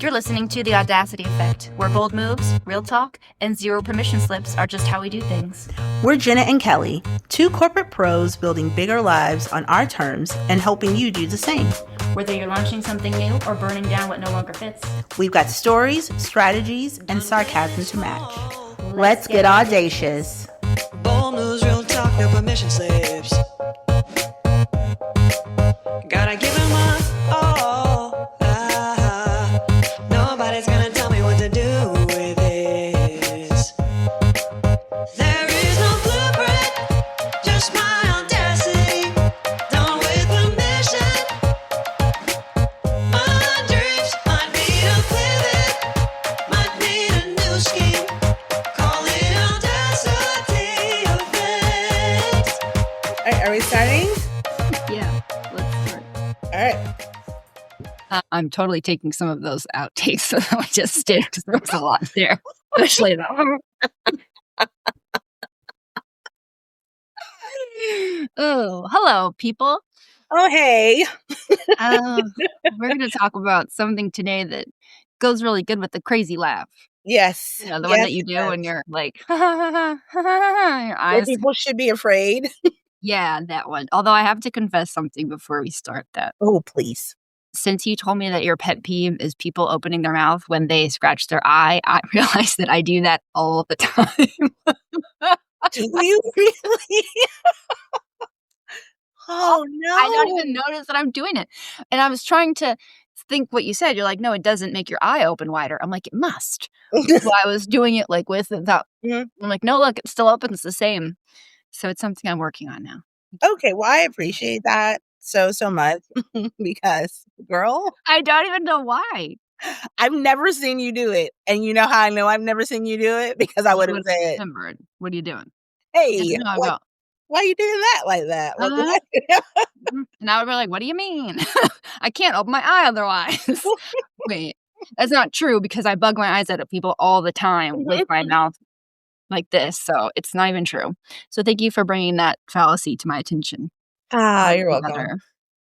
You're listening to The Audacity Effect, where bold moves, real talk, and zero permission slips are just how we do things. We're Jenna and Kelly, two corporate pros building bigger lives on our terms and helping you do the same. Whether you're launching something new or burning down what no longer fits, we've got stories, strategies, and sarcasm to match. Let's get audacious. Bold moves, real talk, no permission slips. Gotta give him my all. Nobody's gonna tell me what to do with this. There is no blueprint, just my audacity. Done with permission. My dreams might need a pivot, might need a new scheme. Call it audacity effect. Are we starting? Yeah, let's start. All right. I'm totally taking some of those outtakes that I just did because there was a lot there, especially that. Oh, hello, people. Oh, hey. We're going to talk about something today that goes really good with the crazy laugh. Yes. You know, the one that you do when you're like, ha ha ha ha ha, your eyes. Where people should be afraid. Yeah, that one. Although I have to confess something before we start that. Oh, please. Since you told me that your pet peeve is people opening their mouth when they scratch their eye, I realized that I do that all the time. Do you really? Oh, no. I don't even notice that I'm doing it. And I was trying to think what you said. You're like, no, it doesn't make your eye open wider. I'm like, it must. So I was doing it like with and without. Mhm. I'm like, no, look, it still opens the same. So it's something I'm working on now. Okay, well, I appreciate that so much because, girl, I don't even know why. I've never seen you do it. And you know how I know I've never seen you do it? Because I would have said, Remembered. What are you doing? hey, No, I go, why are you doing that like that? Like, Uh-huh. what? and I would be like, what do you mean? I can't open my eye otherwise. Wait, that's not true because I bug my eyes at people all the time with my mouth like this. So it's not even true. So thank you for bringing that fallacy to my attention. You're welcome. Together.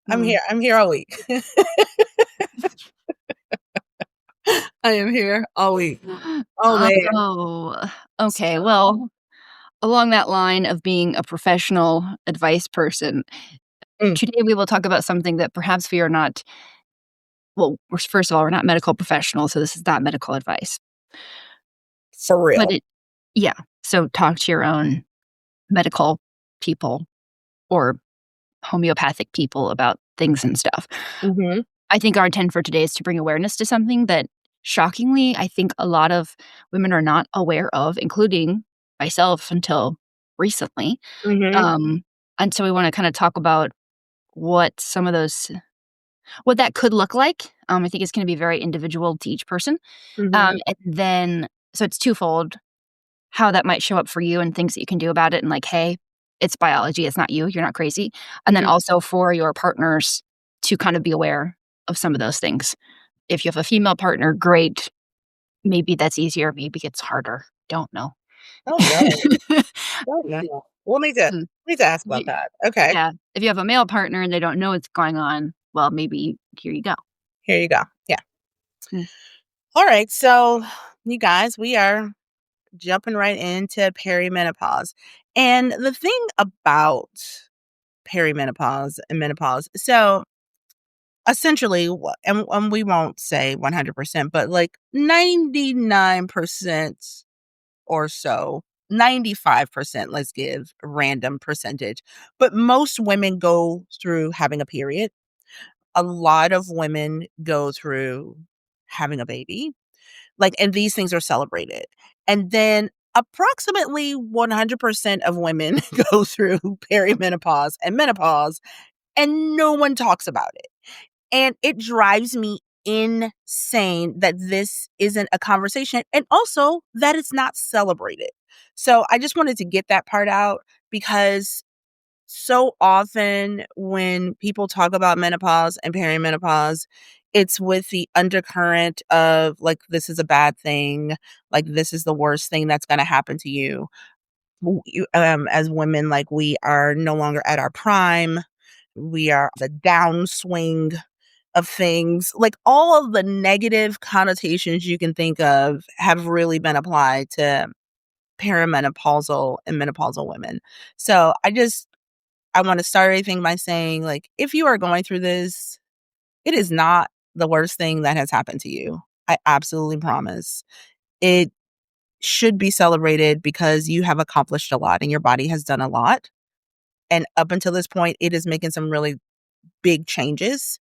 I'm here all week. I am here all week. Oh, man. Oh, okay. Well, along that line of being a professional advice person, today we will talk about something that perhaps we are not. Well, first of all, we're not medical professionals, so this is not medical advice. For real. But yeah. So talk to your own medical people or homeopathic people about things and stuff. Mm-hmm. I think our intent for today is to bring awareness to something that, shockingly, I think a lot of women are not aware of, including myself until recently. Mm-hmm. And so we want to kind of talk about what that could look like. I think it's going to be very individual to each person. Mm-hmm. And then, so it's twofold, how that might show up for you and things that you can do about it. And like, hey, it's biology. It's not you. You're not crazy. And then also for your partners to kind of be aware of some of those things. If you have a female partner, great. Maybe that's easier. Maybe it's harder. Don't know. Oh, no. Don't know. We'll need to ask about that. Okay. Yeah. If you have a male partner and they don't know what's going on, well, maybe here you go. Here you go. Yeah. All right. So, you guys, we are jumping right into perimenopause. And the thing about perimenopause and menopause, so essentially, and we won't say 100%, but like 99% or so, 95%, let's give a random percentage. But most women go through having a period. A lot of women go through having a baby. And these things are celebrated. And then approximately 100% of women go through perimenopause and menopause, and no one talks about it. And it drives me insane that this isn't a conversation and also that it's not celebrated. So I just wanted to get that part out because so often when people talk about menopause and perimenopause, it's with the undercurrent of like, this is a bad thing. Like, this is the worst thing that's going to happen to you. As women, like, we are no longer at our prime. We are the downswing of things, like all of the negative connotations you can think of have really been applied to perimenopausal and menopausal women. So I want to start everything by saying, like, if you are going through this, it is not the worst thing that has happened to you. I absolutely promise. It should be celebrated because you have accomplished a lot and your body has done a lot. And up until this point, it is making some really big changes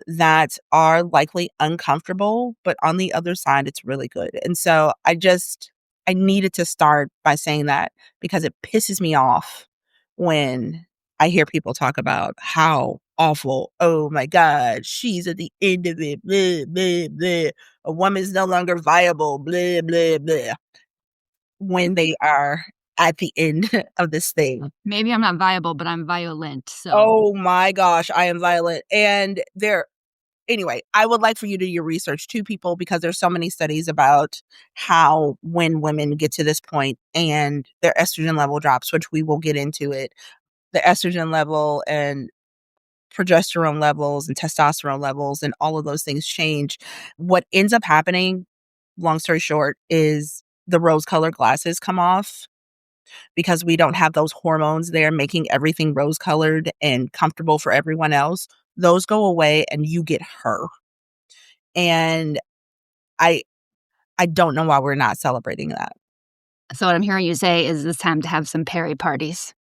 that are likely uncomfortable, but on the other side, it's really good. And so I needed to start by saying that because it pisses me off when I hear people talk about how awful, oh my God, she's at the end of it, blah, blah, blah. A woman's no longer viable, blah, blah, blah, when they are at the end of this thing. Maybe I'm not viable, but I'm violent. So Oh my gosh, I am violent. And anyway, I would like for you to do your research too, people, because there's so many studies about how when women get to this point and their estrogen level drops, which we will get into it, the estrogen level and progesterone levels and testosterone levels and all of those things change. What ends up happening, long story short, is the rose colored glasses come off because we don't have those hormones there making everything rose colored and comfortable for everyone else. Those go away and you get her. And I I don't know why we're not celebrating that. so what I'm hearing you say is it's time to have some peri parties.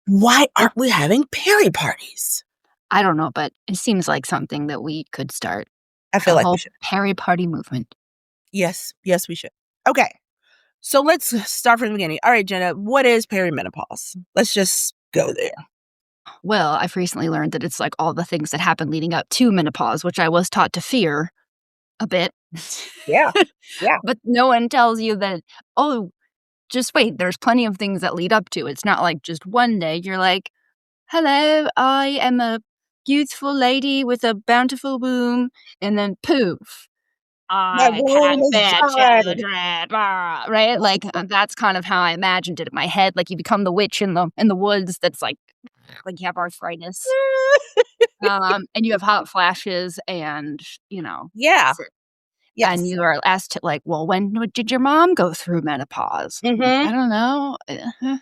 Why aren't we having peri parties? I don't know, but it seems like something that we could start. I feel A like we whole should. peri party movement. Yes, we should. Okay. So let's start from the beginning. All right, Jenna, what is perimenopause? Let's just go there. Well, I've recently learned that it's like all the things that happen leading up to menopause, which I was taught to fear a bit. Yeah. Yeah. But no one tells you that, oh, just wait, there's plenty of things that lead up to. It's not like just one day you're like, hello, I am a youthful lady with a bountiful womb, and then poof, My I womb have is bad dry. children, blah, right? Like that's kind of how I imagined it in my head. Like you become the witch in the woods. That's like you have arthritis, and you have hot flashes, and Yeah. that's it. And Yes. you are asked to like, well, when did your mom go through menopause? Like, Mm-hmm. I don't know. I'm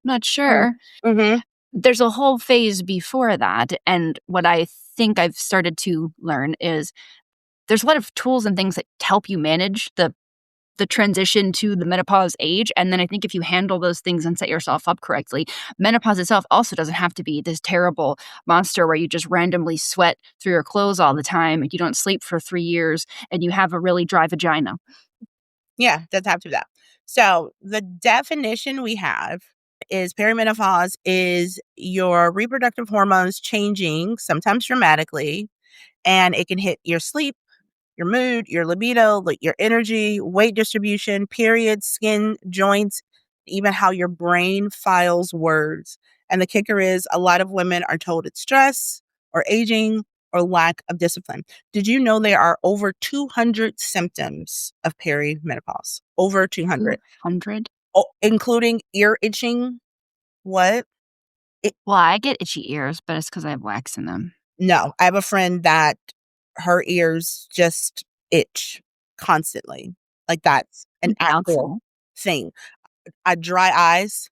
not sure. Mm-hmm. There's a whole phase before that, and what I think I've started to learn is there's a lot of tools and things that help you manage the transition to the menopause age. And then I think if you handle those things and set yourself up correctly, menopause itself also doesn't have to be this terrible monster where you just randomly sweat through your clothes all the time and you don't sleep for 3 years and you have a really dry vagina. Yeah, doesn't have to be that. So the definition we have is perimenopause is your reproductive hormones changing, sometimes dramatically, and it can hit your sleep, your mood, your libido, like your energy, weight distribution, periods, skin, joints, even how your brain files words. And the kicker is a lot of women are told it's stress or aging or lack of discipline. Did you know there are over 200 symptoms of perimenopause? Over 200, 100? including ear itching. What? Well, I get itchy ears, but it's because I have wax in them. No, I have a friend that her ears just itch constantly. Like that's an actual Council. thing. Dry eyes.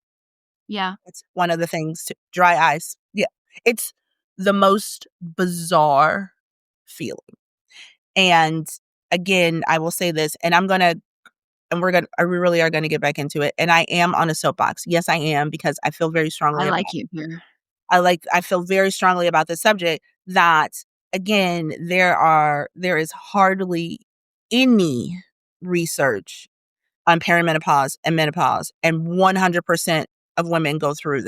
Yeah. It's one of the things. Dry eyes. Yeah. It's the most bizarre feeling. And again, I will say this, and we really are gonna get back into it. And I am on a soapbox. Yes, I am, because I feel very strongly I about like you here. I feel very strongly about the subject that again there is hardly any research on perimenopause and menopause, and 100% of women go through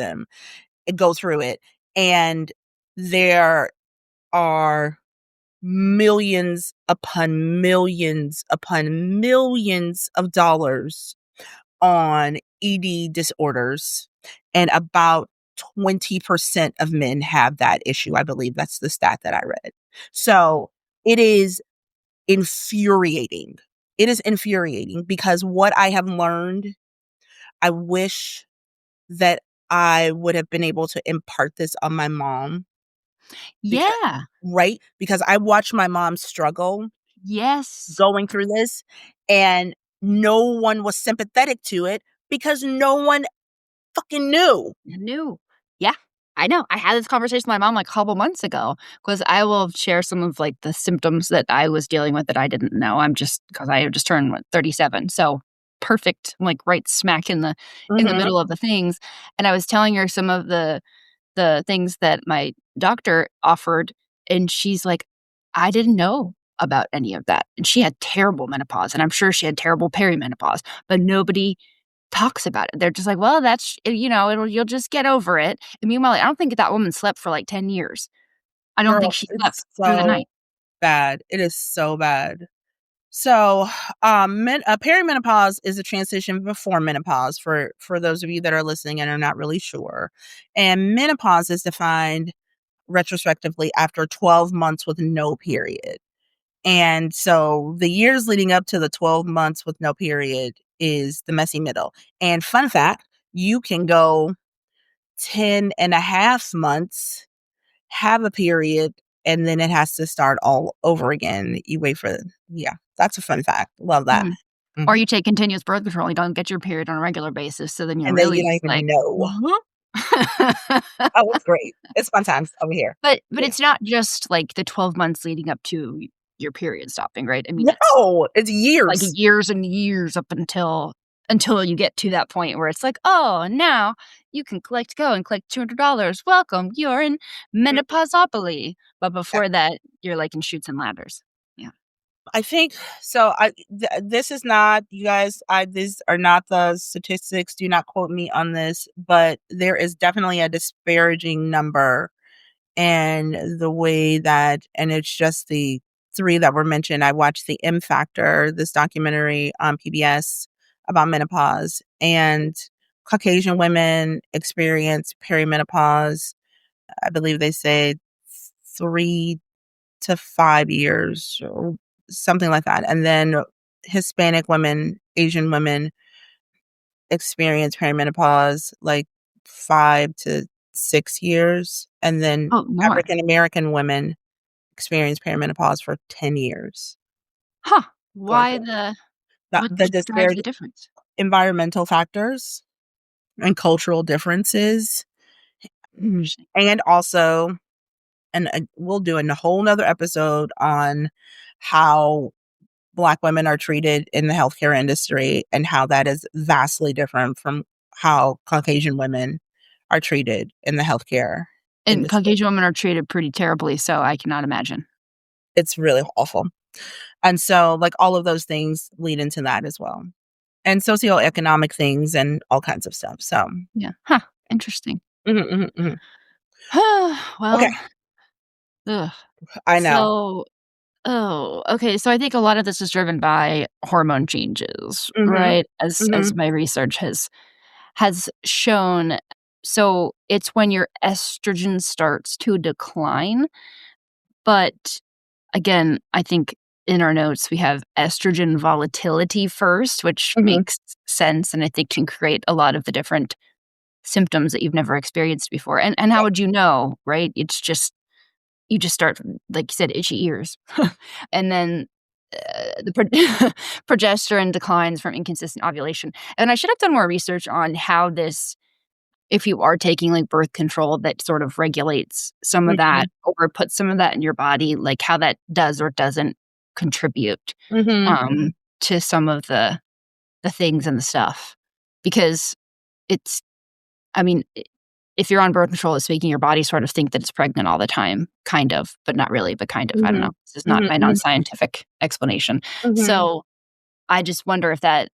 it, and there are millions upon millions upon millions of dollars on ED disorders, and about 20% of men have that issue. I believe that's the stat that I read. So it is infuriating. It is infuriating because what I have learned, I wish that I would have been able to impart this on my mom Yeah. right? Because I watched my mom struggle Yes. going through this, and no one was sympathetic to it because no one fucking knew. New. Yeah, I know. I had this conversation with my mom like a couple months ago because I will share some of like the symptoms that I was dealing with that I didn't know. I'm just because I just turned 37, so perfect. I'm like right smack in the Mhm. middle of the things, and I was telling her some of the things that my doctor offered, and she's like, I didn't know about any of that, and she had terrible menopause, and I'm sure she had terrible perimenopause, but nobody talks about it. They're just like, "Well, that's you'll just get over it." And meanwhile, I don't think that woman slept for, like, 10 years. I don't think Girl, she slept it's through the so night. bad. It is so bad. So, perimenopause is a transition before menopause for those of you that are listening and are not really sure. And menopause is defined retrospectively after 12 months with no period. And so the years leading up to the 12 months with no period is the messy middle. And fun fact, you can go 10 and a half months, have a period, and then it has to start all over again. You wait for, yeah, that's a fun fact. Love that. Mhm. Or Mhm. you take continuous birth control, you don't get your period on a regular basis, so then you're And then you really don't just even like, know. "Huh?" Oh, it's great. It's fun times over here. But Yeah. it's not just, like, the 12 months leading up to your period stopping, right? I mean, it's No, it's like years. years and years up until you get to that point where it's like, "Oh, now you can go and collect $200. Welcome, you're in Mm, menopausopoly." But yeah. before that, you're, like, in Chutes and Ladders. Yeah. I think so. This is not, you guys. These are not the statistics. Do not quote me on this, but there is definitely a disparaging number, and the way that, and it's just the three that were mentioned. I watched the M Factor, this documentary on PBS about menopause, and Caucasian women experience perimenopause. I believe they say 3 to 5 years or something like that. And then Hispanic women, Asian women experience perimenopause like 5 to 6 years. And then Oh, more. African American women experience perimenopause for 10 years Huh. going Why through the the, what the drives the disparity, difference? environmental factors and cultural differences. Interesting. And also, and we'll do a whole nother episode on how Black women are treated in the healthcare industry and how that is vastly different from how Caucasian women are treated in the healthcare And industry. Caucasian women are treated pretty terribly, so I cannot imagine. It's really awful. And so, like, all of those things lead into that as well, and socioeconomic things and all kinds of stuff. So, Yeah. Huh. Interesting. mhm, mhm, mhm. Okay, Well, ugh. I know. So okay, so I think a lot of this is driven by hormone changes, Mhm, right? As mhm, my research has shown. So it's when your estrogen starts to decline, but again, I think in our notes we have estrogen volatility first, which mhm. makes sense and I think can create a lot of the different symptoms that you've never experienced before. And how Yep. would you know, right? It's just you just start from, like you said, itchy ears. And then, the progesterone declines from inconsistent ovulation. And I should have done more research on how this if you are taking, like, birth control that sort of regulates some of that Mhm, or puts some of that in your body, like, how that does or doesn't contribute, mhm, to some of the things and the stuff. Because it's I mean, if you're on birth control, it's making your body sort of think that it's pregnant all the time, kind of, but not really, but kind of. I don't know. mhm, This is not mhm, my mhm, non-scientific explanation. mhm. So, I just wonder if that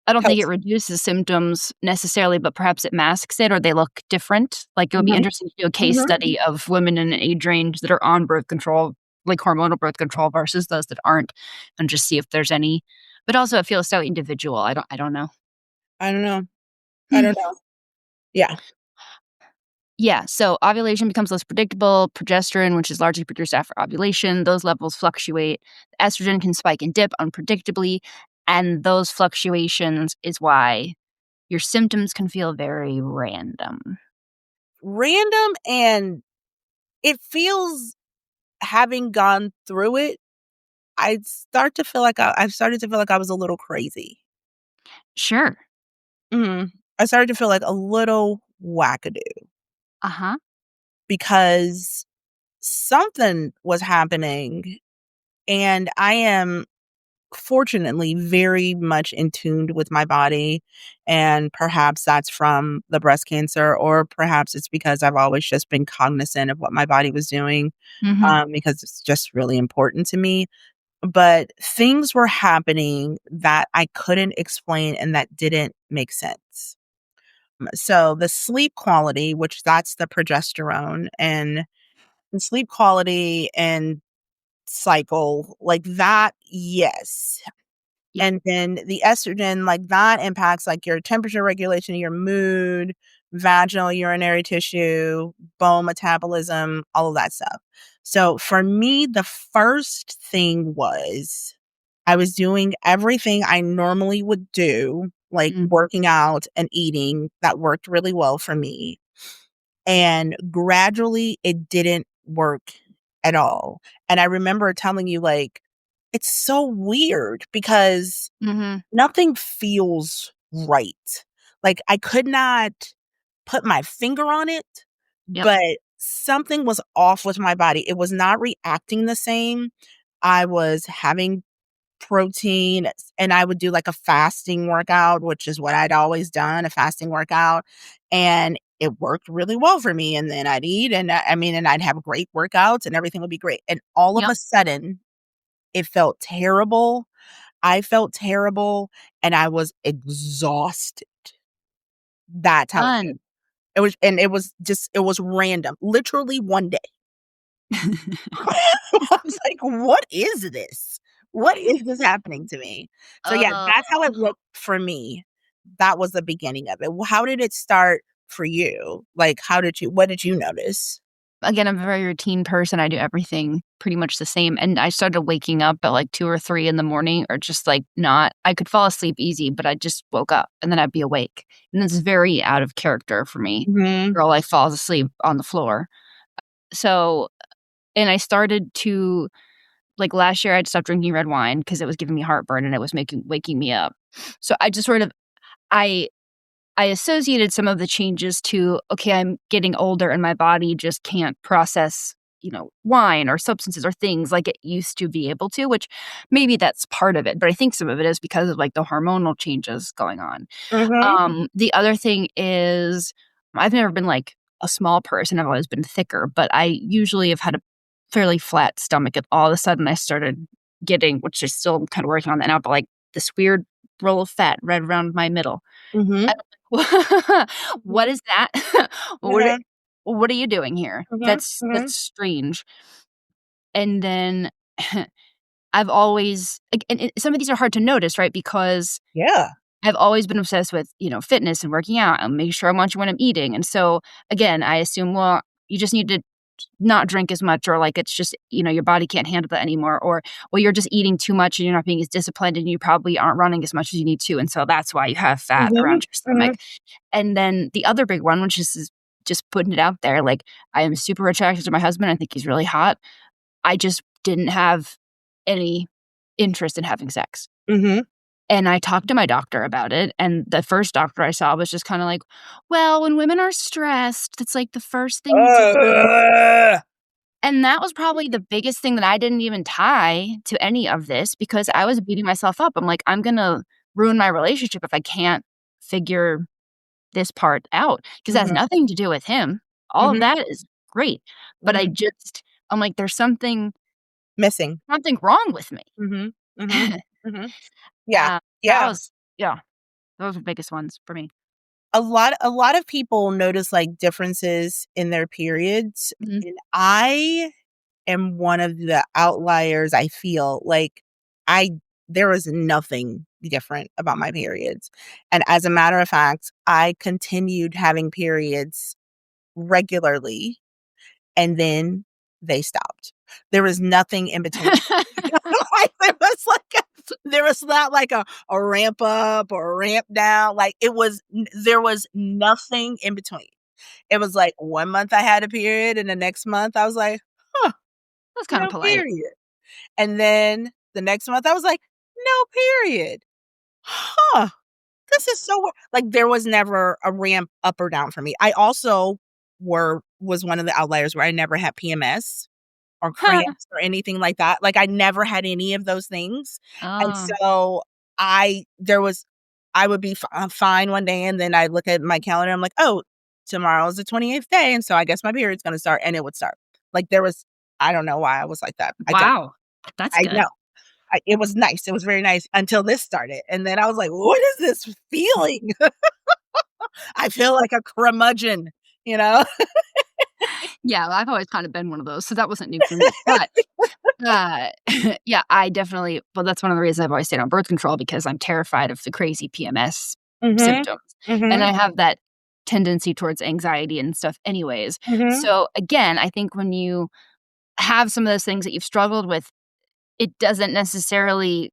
I don't think it Helps. reduces symptoms necessarily, but perhaps it masks it or they look different. Like, it would be Mhm, interesting to do a case mhm. study of women in an age range that are on birth control, like hormonal birth control versus those that aren't, and just see if there's any but also it feels so individual. I don't know. I don't know. I Hmm. don't know. Yeah. Yeah, so ovulation becomes less predictable. Progesterone, which is largely produced after ovulation, those levels fluctuate. Estrogen can spike and dip unpredictably, and those fluctuations is why your symptoms can feel very random. Random and it feels, having gone through it, I've started to feel like I was a little crazy. Sure. Mhm. I started to feel like a little wackadoo Uh-huh. because something was happening, and I am fortunately very much in tuned with my body, and perhaps that's from the breast cancer, or perhaps it's because I've always just been cognizant of what my body was doing, Mhm. because it's just really important to me. But things were happening that I couldn't explain and that didn't make sense. So the sleep quality, which that's the progesterone, and the sleep quality and cycle, like that, yes. Yep. And then the estrogen, like that impacts like your temperature regulation, your mood, vaginal urinary tissue, bone metabolism, all of that stuff. So for me, the first thing was I was doing everything I normally would do, like Mm. working out and eating. That worked really well for me. And gradually it didn't work at all. And I remember telling you, like, it's so weird because Mhm. nothing feels right. Like, I could not put my finger on it, Yep. but something was off with my body. It was not reacting the same. I was having protein, and I would do like a fasting workout, which is what I'd always done, a fasting workout, and it worked really well for me. And then I'd eat, and and I'd have great workouts and everything would be great. And all of Yep. a sudden, it felt terrible. I felt terrible, and I was exhausted. That's how it felt. Fun. It was random, literally one day. I was like, "What is this? What is this happening to me?" So, yeah, Uh, that's how it looked for me. That was the beginning of it. Well, how did it start for you? Like, what did you notice? Again, I'm a very routine person. I do everything pretty much the same, and I started waking up at, like, 2 or 3 in the morning or just, like, not I could fall asleep easy, but I just woke up, and then I'd be awake, and this is very out of character for me. Mhm, Girl, like, falls asleep on the floor. So and I started to like, last year, I'd stopped drinking red wine because it was giving me heartburn, and it was making waking me up. So I just sort of I I associated some of the changes to, okay, I'm getting older and my body just can't process, wine or substances or things like it used to be able to, which maybe that's part of it, but I think some of it is because of like the hormonal changes going on. mhm, The other thing is I've never been like a small person. I've always been thicker, but I usually have had a fairly flat stomach. And all of a sudden I started getting, which is still kind of working on that now, but like this weird roll of fat right around my middle. mhm, And what mhm, is that? What are mhm, what are you doing here? mhm, That's mhm. strange. And then I've always like, and some of these are hard to notice, right? Because Yeah. I've always been obsessed with, fitness and working out and making sure I'm watching what I'm eating. And so again, I assume, well, you just need to not drink as much, or like it's just, your body can't handle that anymore. Or, well, you're just eating too much and you're not being as disciplined and you probably aren't running as much as you need to. And so that's why you have fat Mhm, around your stomach. mhm, And then the other big one, which is just putting it out there, like I am super attracted to my husband. I think he's really hot. I just didn't have any interest in having sex. mhm. And I talked to my doctor about it, and the first doctor I saw was just kinda like, "Well, when women are stressed, that's, like, the first thing you do." Ugh. And that was probably the biggest thing that I didn't even tie to any of this because I was beating myself up. I'm like, "I'm gonna ruin my relationship if I can't figure this part out," 'cause that has Mhm, nothing to do with him. All of mhm, that is great, but mhm. I'm like, "There's Missing. something wrong with me." Mhm, mhm, mhm. Yeah, That yeah. was yeah, those were the biggest ones for me. A lot of people notice, like, differences in their periods, Mhm. and I am one of the outliers, I feel. Like, I there was nothing different about my periods, and as a matter of fact, I continued having periods regularly, and then they stopped. There was nothing in between. Like, there was not like a ramp up or a ramp down, like, there was nothing in between. It was like 1 month I had a period, and the next month I was like, "Huh, That's kind no of polite. period." And then the next month I was like, "No period. Huh, this is so weird." Like, there was never a ramp up or down for me. I also was one of the outliers where I never had PMS or cramps or anything like that. Like, I never had any of those things. And Oh, so I would be fine one day, and then I look at my calendar, I'm like, "Oh, tomorrow's the 28th day, and so I guess my period's gonna start," and it would start. Like, I don't know why I was like that. I don't. wow. That's I good. know. It was nice. It was very nice until this started, and then I was like, "What is this feeling?" I feel like a curmudgeon, you know? Yeah, well, I've always kind of been one of those, so that wasn't new for me. But uh, yeah, I definitely. Well, that's one of the reasons I've always stayed on birth control because I'm terrified of the crazy PMS Mhm. symptoms, and Mhm. I have that tendency towards anxiety and stuff, anyways. Mhm. So again, I think when you have some of those things that you've struggled with, it doesn't necessarily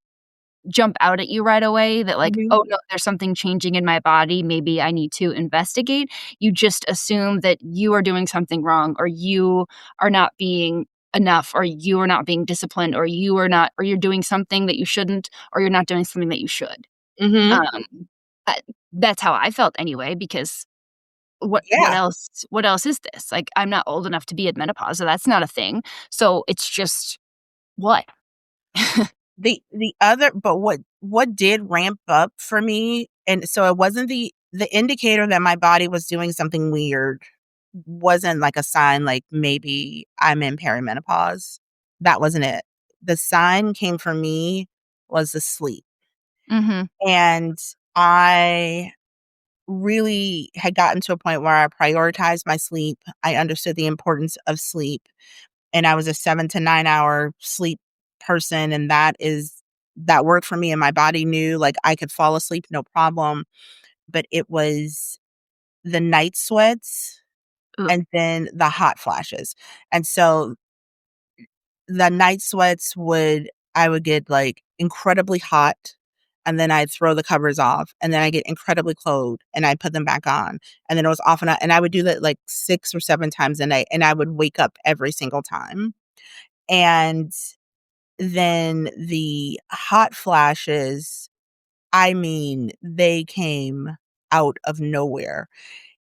jump out at you right away that like, Mhm. "Oh, no, there's something changing in my body, maybe I need to investigate." You just assume that you are doing something wrong or you are not being enough or you are not being disciplined or you are not or you're doing something that you shouldn't or you're not doing something that you should. Mhm. Um, uh, that's how I felt anyway because Yeah. what else is this? Like, I'm not old enough to be in menopause, so that's not a thing. So it's just what? The other but what did ramp up for me, and so it wasn't the indicator that my body was doing something weird wasn't like a sign like maybe I'm in perimenopause. That wasn't it. The sign came for me was the sleep. Mhm. And I really had gotten to a point where I prioritized my sleep. I understood the importance of sleep, and I was a 7 to 9 hour sleep person, and that worked for me, and my body knew, like, I could fall asleep, no problem, but it was the night sweats Ugh. and then the hot flashes, and so the night sweats I would get, like, incredibly hot, and then I'd throw the covers off, and then I get incredibly cold, and I'd put them back on, and then it was off and I would do that, like, 6 or 7 times a night, and I would wake up every single time, and then the hot flashes, I mean, they came out of nowhere,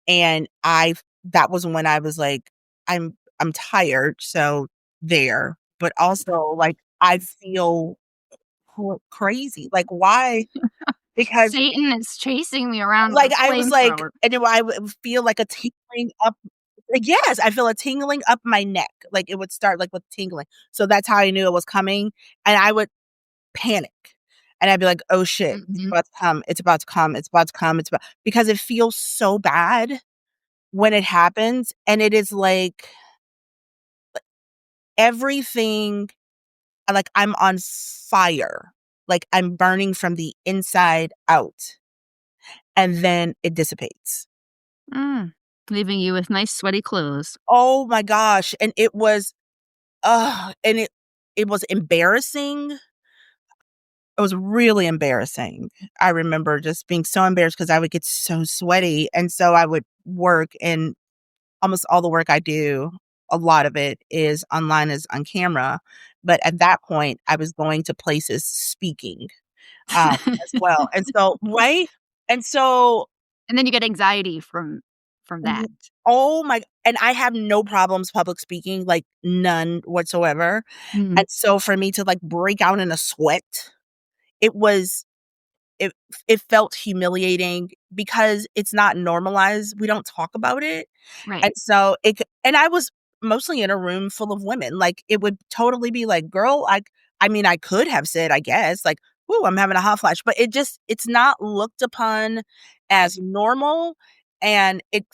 and that was when I was like, I'm tired, so there, but also, like, I feel crazy, like, why? Because, Satan is chasing me around with like, a I was like flamethrower. and then I would feel like a tingling up yes, I feel a tingling up my neck, like, it would start, like, with tingling, so that's how I knew it was coming, and I would panic, and I'd be like, "Oh shit, it's Mhm. about to come, it's about to come, it's about to come, it's about" because it feels so bad when it happens, and it is like everything like, I'm on fire, like, I'm burning from the inside out, and then it dissipates. Mm. Leaving you with nice sweaty clothes. Oh my gosh, and it was and it was embarrassing. It was really embarrassing. I remember just being so embarrassed because I would get so sweaty, and so I would work, and almost all the work I do, a lot of it is online, is on camera, but at that point, I was going to places speaking, as well, and so right? And so And then you get anxiety from w that. oh my and I have no problems public speaking, like, none whatsoever, Mhm. and so for me to, like, break out in a sweat, it was it it felt humiliating because it's not normalized, we don't talk about it, Right. and so and I was mostly in a room full of women, like, it would totally be like, "Girl, I mean, I could have said, I guess, like, ooh, I'm having a hot flash,' but it's not looked upon as normal, and it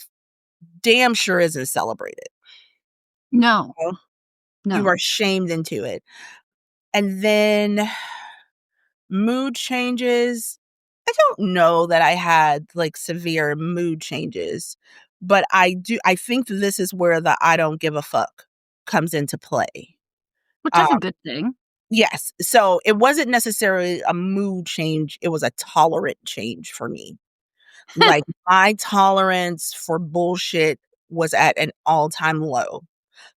damn sure isn't celebrated, No. you know? You No. are shamed into it, and then mood changes, I don't know that I had, like, severe mood changes, but I think this is where the "I don't give a fuck" comes into play. Which is a Um, good thing. yes, so it wasn't necessarily a mood change, it was a tolerant change for me. Like, my tolerance for bullshit was at an all-time low.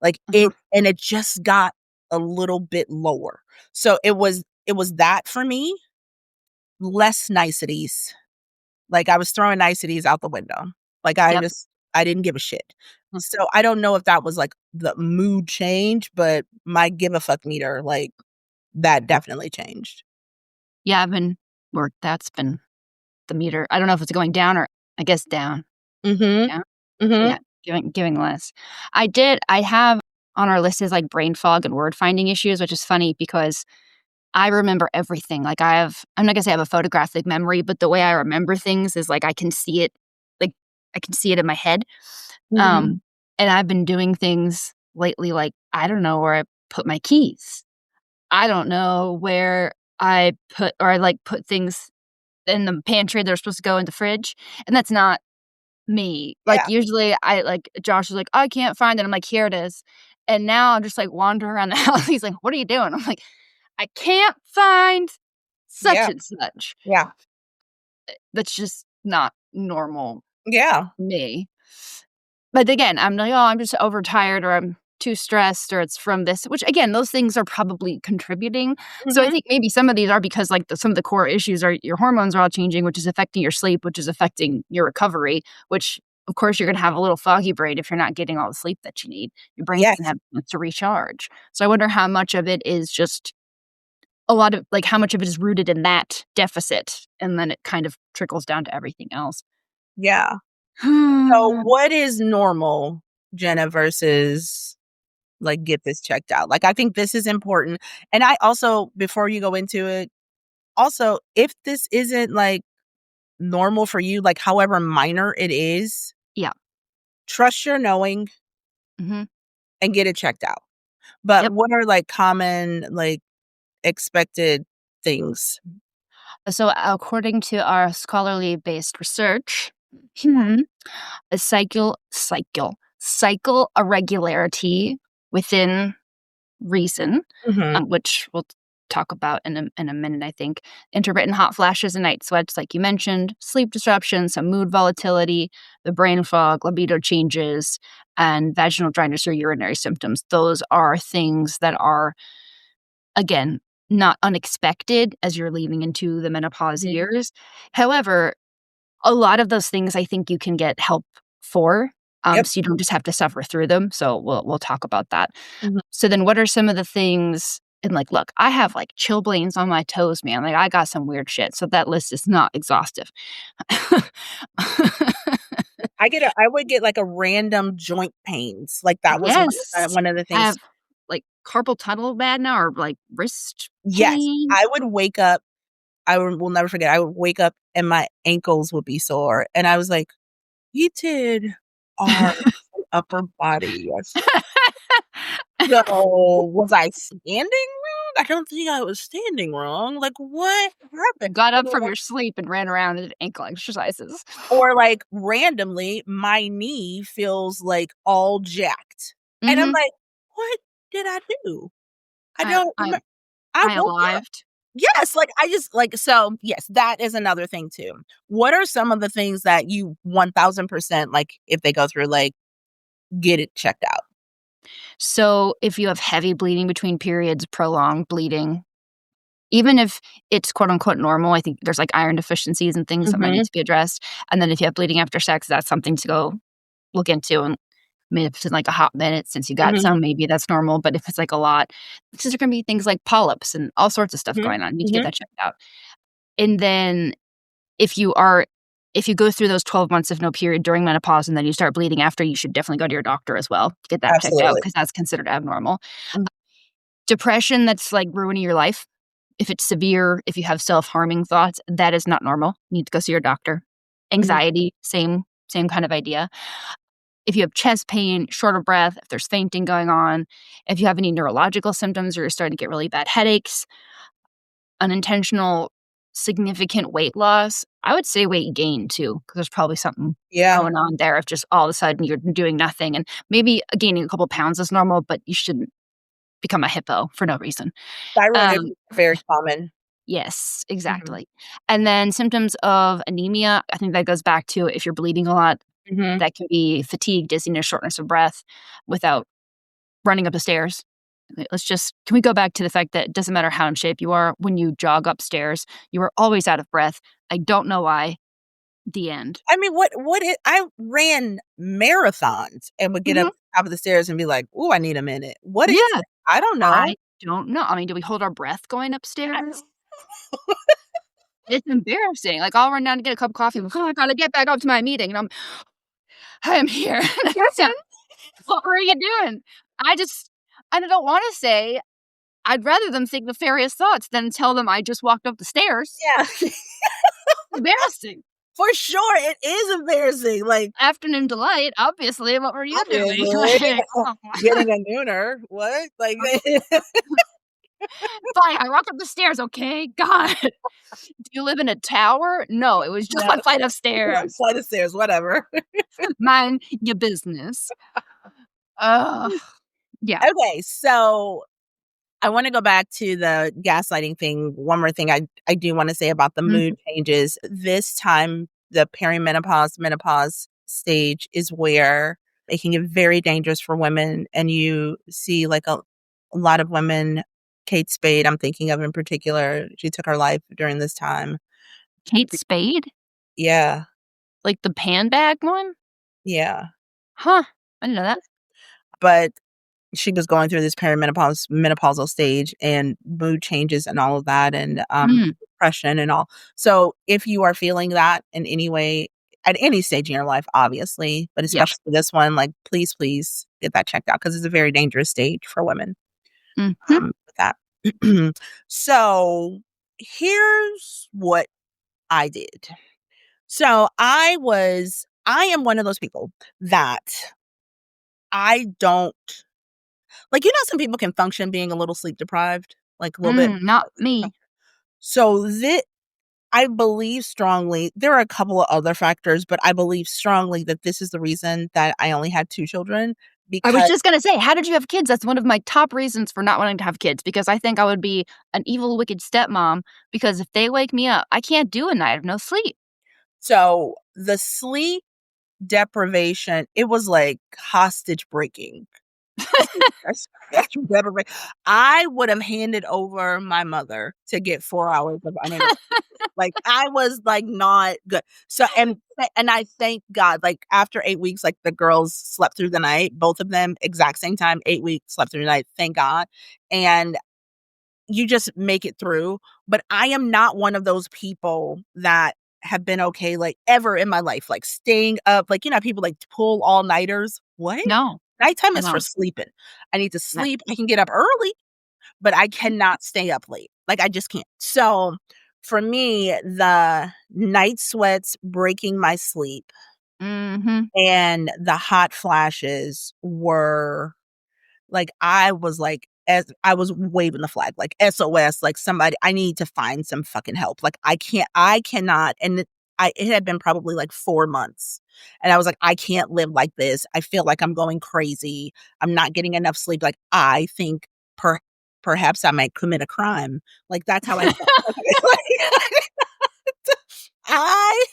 Like, Mhm. it just got a little bit lower. So it was that for me, less niceties. Like, I was throwing niceties out the window. Like, Yep. I didn't give a shit. Mm. So, I don't know if that was, like, the mood change, but my give a fuck meter, like, that definitely changed. Yeah, that's been the meter. I don't know if it's going down or I guess down. Mhm. Yeah. Mhm. Yeah, giving less. I have on our list is, like, brain fog and word finding issues, which is funny because I remember everything. Like, I'm not gonna say I have a photographic memory, but the way I remember things is, like, like, I can see it in my head. Mhm. Um, and I've been doing things lately, like, I don't know where I put my keys. I don't know where I, like, put things in the pantry that are supposed to go in the fridge, and that's not me. Like, Yeah. usually, Josh is like, "I can't find it." I'm like, "Here it is." And now I'm just, like, wandering around the house. He's like, "What are you doing?" I'm like, "I can't find such Yeah. and such." Yeah. That's just not normal Yeah. me. But again, I'm like, "Oh, I'm just overtired or I'm too stressed or it's from this," which again, those things are probably contributing. So I Mhm. think maybe some of these are because like some of the core issues are your hormones are all changing, which is affecting your sleep, which is affecting your recovery, which of course you're gonna have a little foggy brain if you're not getting all the sleep that you need. Your brain doesn't Yes. have time to recharge. So I wonder how much of it is just a lot of like how much of it is rooted in that deficit and then it kind of trickles down to everything else. Yeah. So, what is normal, Jenna, versus, like, get this checked out? Like, I think this is important, and I also before you go into it, also, if this isn't, like, normal for you, like, however minor it is, Yeah. trust your knowing Mhm. and get it checked out. But Yep. what are, like, common, like, expected things? So, according to our scholarly based research, a cycle irregularity within reason, Mhm. which we'll talk about in a minute, I think. Intermittent hot flashes and night sweats, like you mentioned, sleep disruption, some mood volatility, the brain fog, libido changes, and vaginal dryness or urinary symptoms. Those are things that are again, not unexpected as you're leading into the menopause Mhm. years. However, a lot of those things I think you can get help for, Yep. so you don't just have to suffer through them. So we'll talk about that. Mhm. So then what are some of the things and like, look, I have like chilblains on my toes, man. Like I got some weird shit. So that list is not exhaustive. I would get, like, a random joint pains, like, that was Yes. one of the things. Have like carpal tunnel bad now or like wrist Yes, pain. I would wake up will never forget, I would wake up and my ankles would be sore, and I was like, "We did our upper body yesterday. So, was I standing wrong? I don't think I was standing wrong, like, what happened?" Got up from your sleep and ran around and did ankle exercises. Or, like, randomly, my knee feels, like, all jacked, and I'm Mhm. like, "What did I do?" I I don't I remember. I I woke up. alived. Yes, like, I just like, so, yes, that is another thing too. What are some of the things that you 1000%, like, if they go through, like, get it checked out? So, if you have heavy bleeding between periods, prolonged bleeding, even if it's quote unquote normal, I think there's like iron deficiencies and things that might need Mhm, to be addressed. And then if you have bleeding after sex, that's something to go look into. And maybe if it's in like a hot minute since you got mhm, some, maybe that's normal. But if it's like a lot, because there can be things like polyps and all sorts of stuff mhm, going on. You need to get mhm. that checked out. And then if you are if you go through those 12 months of no period during menopause and then you start bleeding after, you should definitely go to your doctor as well to get that checked out Absolutely. because that's considered abnormal. Mm, Depression that's, like, ruining your life, if it's severe, if you have self-harming thoughts, that is not normal. You need to go see your doctor. mhm. Anxiety, same kind of idea. If you have chest pain, short of breath, if there's fainting going on, if you have any neurological symptoms or you're starting to get really bad headaches, unintentional significant weight loss, I would say weight gain too, because there's probably something Yeah, going on there if just all of a sudden you're doing nothing and maybe gaining a couple pounds is normal, but you shouldn't become a hippo for no reason. thyroid Um, issues are very common. Yes, exactly. And then symptoms of anemia, I think that goes back to if you're bleeding a lot, Mhm. that can be fatigue, dizziness, shortness of breath without running up the stairs. Can we go back to the fact that it doesn't matter how in shape you are, when you jog upstairs, you are always out of breath. I don't know why. The end. I mean, I ran marathons and would get up Mhm. to the top of the stairs and be like, "Ooh, I need a minute." What is Yeah, it? I don't know. I don't know. I mean, do we hold our breath going upstairs? It's embarrassing. Like, I'll run down to get a cup of coffee. "Oh, I gotta get back up to my meeting," and I am here. Yeah. What were you doing? I don't wanna say I'd rather them think nefarious thoughts than tell them I just walked up the stairs. Yeah. Embarrassing. For sure, it is embarrassing, like, Afternoon delight, obviously, what were you doing? obviously, Like, getting a nooner, what? Like, fine, I walk up the stairs, okay? God. Do you live in a tower? No, it was just no, one flight of stairs. flight of stairs, whatever. Mind your business. Ugh. Yeah. Okay, so I wanna go back to the gaslighting thing. One more thing I do wanna say about the Mhm. mood changes. This time, the perimenopause, menopause stage is where it can get very dangerous for women, and you see, like, a lot of women. Kate Spade, I'm thinking of in particular, she took her life during this time. Kate Spade? Yeah, Like the pan bag one? yeah, Huh, I didn't know that. but she was going through this menopausal stage and mood changes and all of that and, Mm, depression and all. So, if you are feeling that in any way at any stage in your life, obviously, but yep. especially this one, like, please, please get that checked out because it's a very dangerous stage for women, Mhm. with that. So, here's what I did. So, I am one of those people that I don't like, some people can function being a little sleep deprived, like, a little bit. Not me. So, I believe strongly there are a couple of other factors, but I believe strongly that this is the reason that I only had 2 children I was because just gonna say, how did you have kids? That's one of my top reasons for not wanting to have kids, because I think I would be an evil, wicked stepmom, because if they wake me up, I can't do a night of no sleep. so the sleep deprivation, it was like hostage breaking. That's I would have handed over my mother to get 4 hours of uninterrupted. Like, I was, like, not good. So and I thank God, like, after 8 weeks, like, the girls slept through the night, both of them, exact same time, 8 weeks, slept through the night, thank God, and you just make it through, but I am not one of those people that have been okay, like, ever in my life, like, staying up, like, people, like, pull all-nighters. What? No, Nighttime I is for don't. sleeping. I need to I sleep, I can get up early, but I cannot stay up late. Like, I just can't. So, for me, the night sweats breaking my sleep Mhm. and the hot flashes were like, I was like, as I was waving the flag, like, SOS, like, somebody I need to find some fucking help. Like, I cannot, and it had been probably, like, 4 months, and I was like, "I can't live like this. I feel like I'm going crazy. I'm not getting enough sleep. Like, I think perhaps I might commit a crime." Like, that's how I felt. I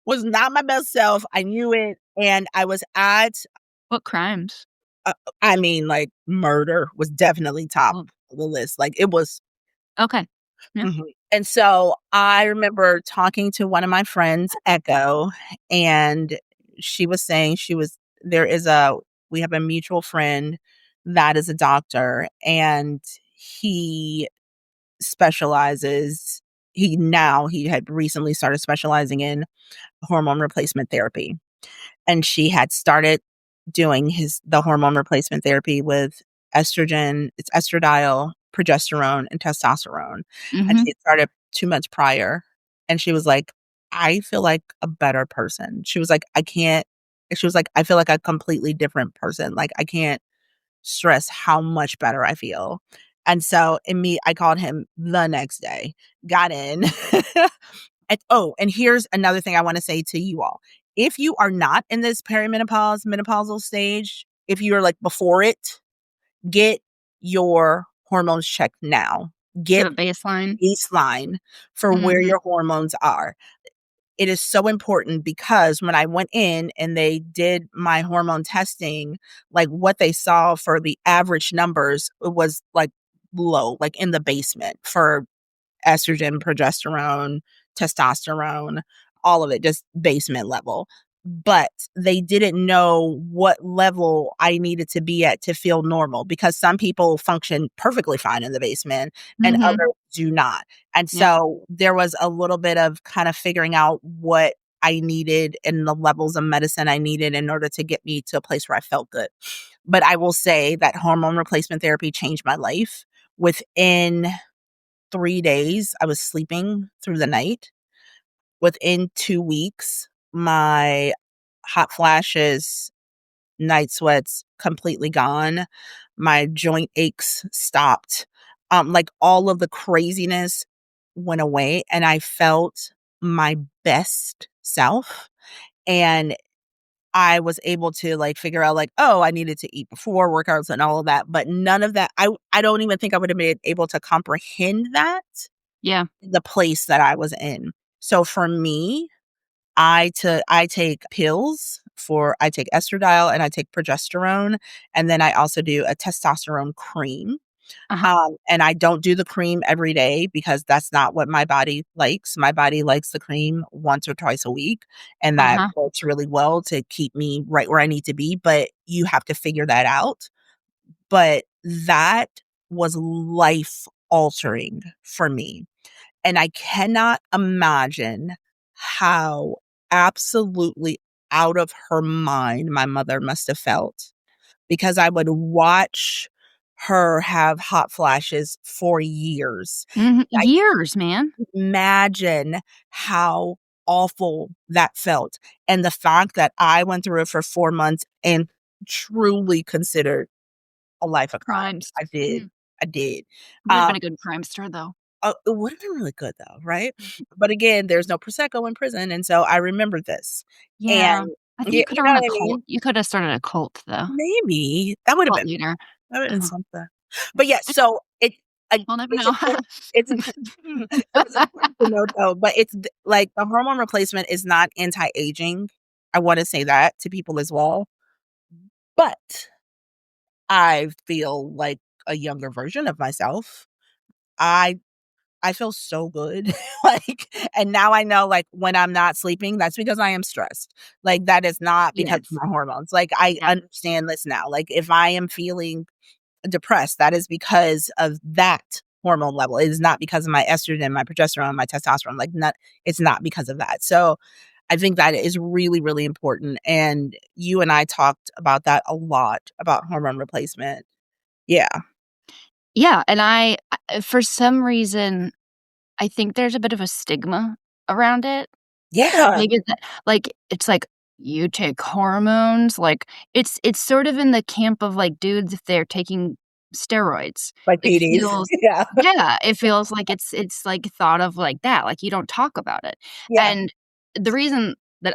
was not my best self. I knew it, and I was at What crimes? uh, I mean, like, murder was definitely top Oh, of the list. Like, it was. okay. Yeah. Mhm. And so I remember talking to one of my friends, Echo, and she was saying there is a we have a mutual friend that is a doctor, and he specializes he had recently started specializing in hormone replacement therapy. And she had started doing the hormone replacement therapy with estrogen, it's estradiol, progesterone, and testosterone, and Mhm. she had started 2 months prior, and she was like, "I feel like a better person." She was like, "I can't." She was like, "I feel like a completely different person, like, I can't stress how much better I feel." And so, I called him the next day, got in. And here's another thing I wanna say to you all. If you are not in this menopausal stage, if you're, like, before it, get your hormones checked now get a baseline. baseline for where Mhm. your hormones are. It is so important because when I went in and they did my hormone testing, like what they saw for the average numbers was like low, like in the basement for estrogen, progesterone, testosterone, all of it, just basement level. But they didn't know what level I needed to be at to feel normal because some people function perfectly fine in the basement and Mhm. others do not. And Yep. so there was a little bit of kind of figuring out what I needed and the levels of medicine I needed in order to get me to a place where I felt good. But I will say that hormone replacement therapy changed my life. Within 3 days, I was sleeping through the night. Within 2 weeks, my hot flashes, night sweats completely gone. My joint aches stopped. Like, all of the craziness went away, and I felt my best self, and I was able to, like, figure out, like, oh, I needed to eat before workouts and all of that, but none of that I don't even think I would have been able to comprehend that Yeah. the place that I was in. So for me, I take pills for I take estradiol and I take progesterone, and then I also do a testosterone cream. Uh-huh. And I don't do the cream every day because that's not what my body likes. My body likes the cream once or twice a week, and that Uh-huh. works really well to keep me right where I need to be, but you have to figure that out. But that was life altering for me. And I cannot imagine how absolutely out of her mind my mother must have felt because I would watch her have hot flashes for years. Mhm. I Years, man. can't imagine how awful that felt. And the fact that I went through it for 4 months and truly considered a life of crime. Crimes. I did. Mm. I did. Would have Um been a good crime star, though. It would've been really good though, right? But again, there's no prosecco in prison, and so I remember this. And Yeah. I think yeah, you coulda you know run what a I cult. mean? You coulda started a cult, though. Maybe. That would've Cult been leader. that would've been Oh, something. But yeah, so we'll never it's know. important it's it was important to note though, but it's d like, the hormone replacement is not anti-aging. I wanna say that to people as well. But I feel like a younger version of myself. I I feel so good. Like, and now I know, like, when I'm not sleeping, that's because I am stressed. Like, that is not because of Yes. my hormones. Like, I Yeah. understand this now. Like, if I am feeling depressed, that is because of that hormone level. It is not because of my estrogen, my progesterone, my testosterone. Like, not it's not because of that. So, I think that is really, really important. And you and I talked about that a lot about hormone replacement. Yeah. Yeah, and for some reason, I think there's a bit of a stigma around it. Yeah. Maybe that like, it's like, "You take hormones?" Like, it's sort of in the camp of, like, dudes if they're taking steroids. Like It PDs. feels Yeah. Yeah, it feels like it's, like, thought of like that, like, you don't talk about it. Yeah. And the reason that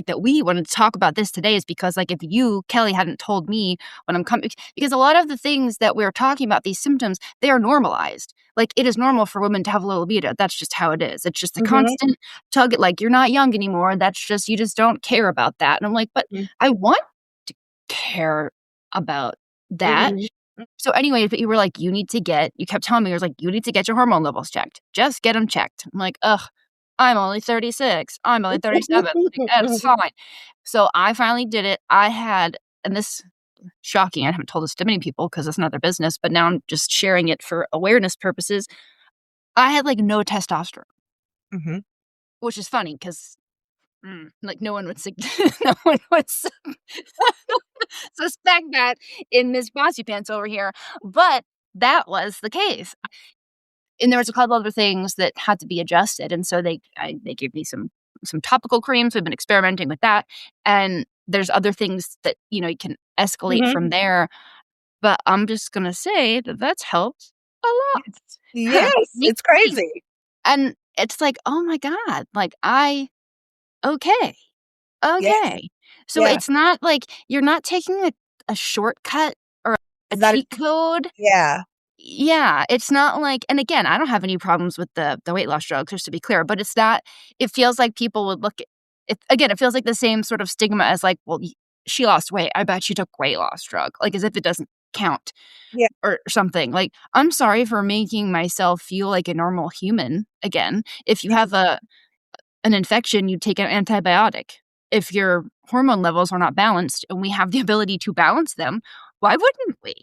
that we wanted to talk about this today is because, like, if you, Kelly, hadn't told me when I'm coming because a lot of the things that we're talking about, these symptoms, they are normalized. Like, it is normal for women to have low libido. That's just how it is. It's just a Mhm. constant tug it like, "You're not young anymore, that's just you just don't care about that." And I'm like, "But Mhm. I want to care about that." Mhm. So anyway, but you were like, you kept telling me, you was like, "You need to get your hormone levels checked. Just get them checked." I'm like, "Ugh, I'm only 36. I'm only 37." Like, "That's fine." So I finally did it. And this shocking, I haven't told this to many people because it's not their business, but now I'm just sharing it for awareness purposes. I had, like, no testosterone, Mhm. which is funny 'cause like, no one would no one would suspect that in Miss Bossy Pants over here, but that was the case. And there was a couple other things that had to be adjusted, and so they gave me some topical creams, we've been experimenting with that, and there's other things that, you can escalate Mhm. from there, but I'm just gonna say that that's helped a lot. Yes, Me it's too. crazy. And it's like, "Oh my god," like, okay. Yeah, Okay. So yeah. it's not like you're not taking a shortcut or a It's not cheat code. yeah. Yeah, it's not like, and again, I don't have any problems with the weight loss drugs, just to be clear, but it's not, it feels like people would look at it again, it feels like the same sort of stigma as like, "Well, she lost weight. I bet she took weight loss drug," like, as if it doesn't count Yeah. or something. Like, I'm sorry for making myself feel like a normal human again. If you have an infection, you take an antibiotic. If your hormone levels are not balanced and we have the ability to balance them, why wouldn't we?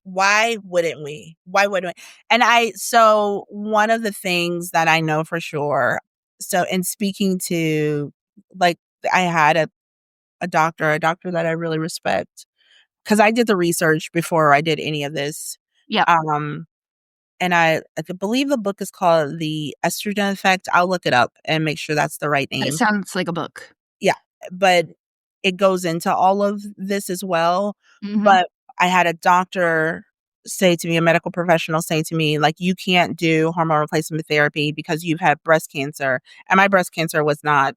Why wouldn't we? Why wouldn't we? And so one of the things that I know for sure, so in speaking to, like, I had a doctor that I really respect, because I did the research before I did any of this. Yeah, Um, and I believe the book is called The Estrogen Effect. I'll look it up and make sure that's the right it name. sounds like a book. Yeah, but it goes into all of this as well. Mhm. But I had a doctor say to me, a medical professional say to me, like, "You can't do hormone replacement therapy because you've had breast cancer." And my breast cancer was not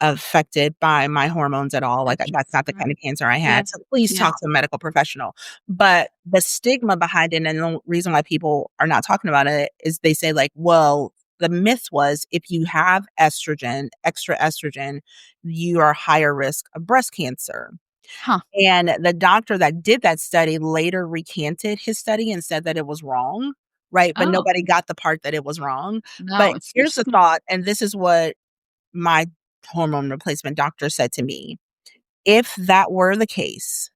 affected by my hormones at all. Like, that's not the Mhm. kind of cancer I Yeah, had. So please yeah. talk to a medical professional. But the stigma behind it, and the reason why people are not talking about it, is they say, like, well, the myth was if you have estrogen, extra estrogen, you are higher risk of breast cancer. Huh. And the doctor that did that study later recanted his study and said that it was wrong, right? But Oh, nobody got the part that it was wrong. no, But it's here's just the thought, and this is what my hormone replacement doctor said to me. If that were the case,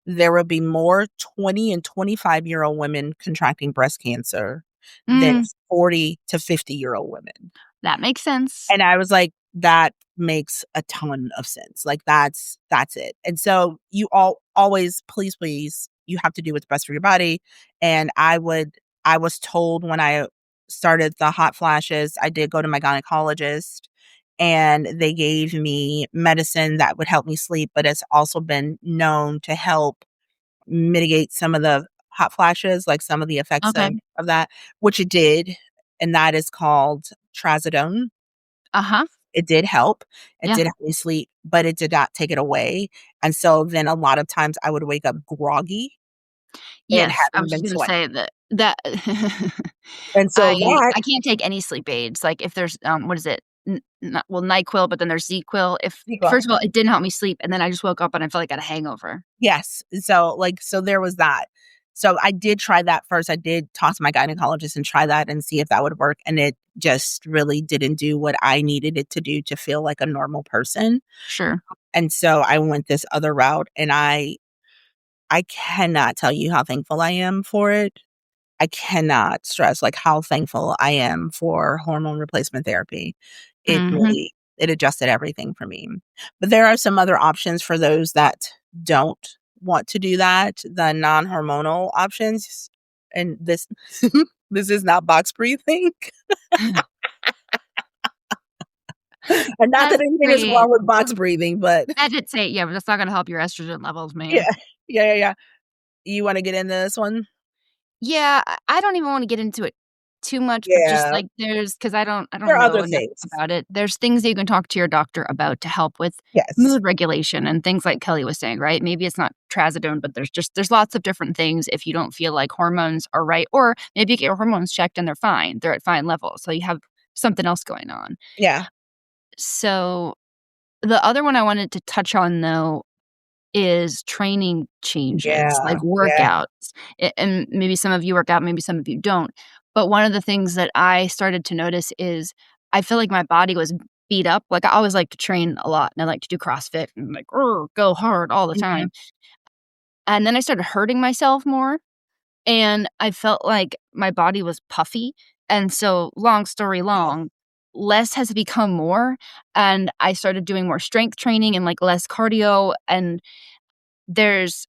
there would be more 20 and 25-year-old women contracting breast cancer than mm, 40 to 50-year-old women. that makes sense. And I was like, "That makes a ton of sense." Like, that's it. And so you always, please, you have to do what's best for your body. And I was told when I started the hot flashes, I did go to my gynecologist, and they gave me medicine that would help me sleep, but it's also been known to help mitigate some of the hot flashes, like some of the effects Okay. of that, which it did, and that is called trazodone. Uh-huh. It did help. It Yeah. did help me sleep, but it did not take it away, and so then a lot of times I would wake up groggy and Yes, I having was just been gonna sweating, say that and so I that I can't take any sleep aids, like, if there's, what is it? Well, NyQuil, but then there's ZzzQuil. If Sequel. first of all, it didn't help me sleep, and then I just woke up and I felt like I had a hangover. Yes, so, like, so there was that. So I did try that first. I did talk to my gynecologist and try that and see if that would work, and it just really didn't do what I needed it to do to feel like a normal person, Sure. and so I went this other route, and I cannot tell you how thankful I am for it. I cannot stress, like, how thankful I am for hormone replacement therapy. It Mhm. really it adjusted everything for me. But there are some other options for those that don't want to do that, the non-hormonal options, and this this is not box breathing, and not that That's anything is great. wrong with box breathing, but I did say, yeah, but that's not gonna help your estrogen levels, yeah. man. Yeah. You wanna get into this one? Yeah, I don't even wanna get into it too much, but just, Yeah. like, because I There don't are know other enough things. about it. There's things that you can talk to your doctor about to help with Yes. mood regulation and things like Kelly was saying, right? Maybe it's not trazodone, but there's lots of different things if you don't feel like hormones are right, or maybe you get your hormones checked and they're fine. They're at fine levels, so you have something else going on. Yeah. So, the other one I wanted to touch on, though, is training changes, like Yeah. Yeah. workouts, and maybe some of you work out, maybe some of you don't, but one of the things that I started to notice is I feel like my body was beat up. Like, I always like to train a lot, and I like to do CrossFit and, like, go hard all the Mhm. time, and then I started hurting myself more, and I felt like my body was puffy, and so, long story long, less has become more, and I started doing more strength training and, like, less cardio, and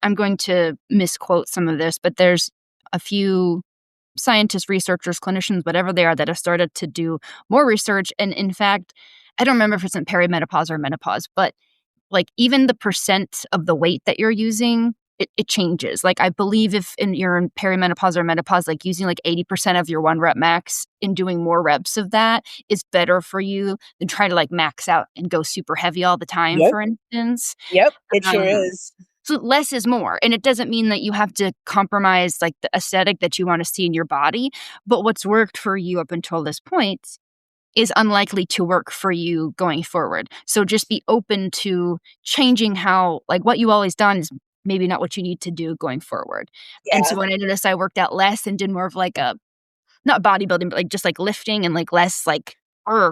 I'm going to misquote some of this, but there's a few scientists, researchers, clinicians, whatever they are, that have started to do more research, and in fact, I don't remember if it's in perimenopause or menopause, but, like, even the percent of the weight that you're using, it changes. Like, I believe if you're in perimenopause or menopause, like, using, like, 80% of your 1 rep max and doing more reps of that is better for you than try to, like, max out and go super heavy all the time, Yep. for instance. Yep. It sure Um is. So less is more. And it doesn't mean that you have to compromise like the aesthetic that you want to see in your body. But what's worked for you up until this point is unlikely to work for you going forward. So just be open to changing how, like what you always done is maybe not what you need to do going forward. And so Yeah. when I noticed I worked out less and did more of like a, not bodybuilding, but like just like lifting and like less like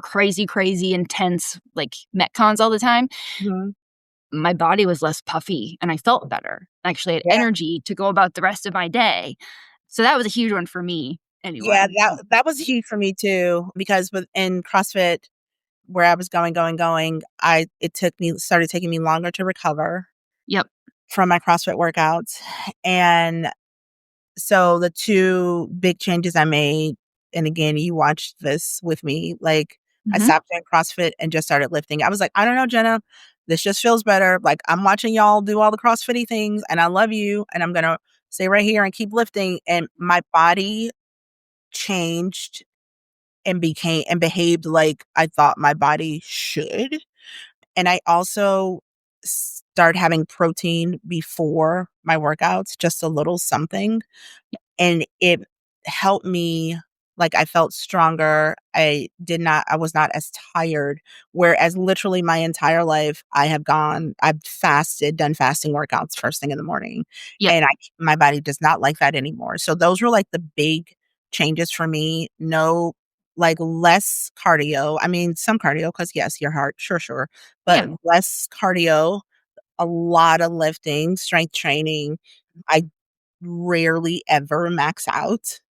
crazy intense like metcons all the time, Mhm. my body was less puffy and I felt better. I actually had Yeah. energy to go about the rest of my day. So that was a huge one for me anyway. Yeah, that was huge for me too, because in CrossFit, where I was going, it started taking me longer to recover Yep. from my CrossFit workouts. And so the two big changes I made, and again, you watched this with me, like I Mhm. stopped doing CrossFit and just started lifting. I was like, I don't know, Jenna, this just feels better. Like I'm watching y'all do all the CrossFitty things and I love you and I'm going to stay right here and keep lifting. And my body changed and behaved like I thought my body should. And I also started having protein before my workouts, just a little something. And it helped me, like, I felt stronger. I was not as tired, whereas literally my entire life, I've fasted, done fasting workouts first thing in the morning, Yep. and my body does not like that anymore. So those were, like, the big changes for me. No, like, less cardio. I mean, some cardio, because yes, your heart, sure, but Yeah. less cardio, a lot of lifting, strength training. I rarely ever max out,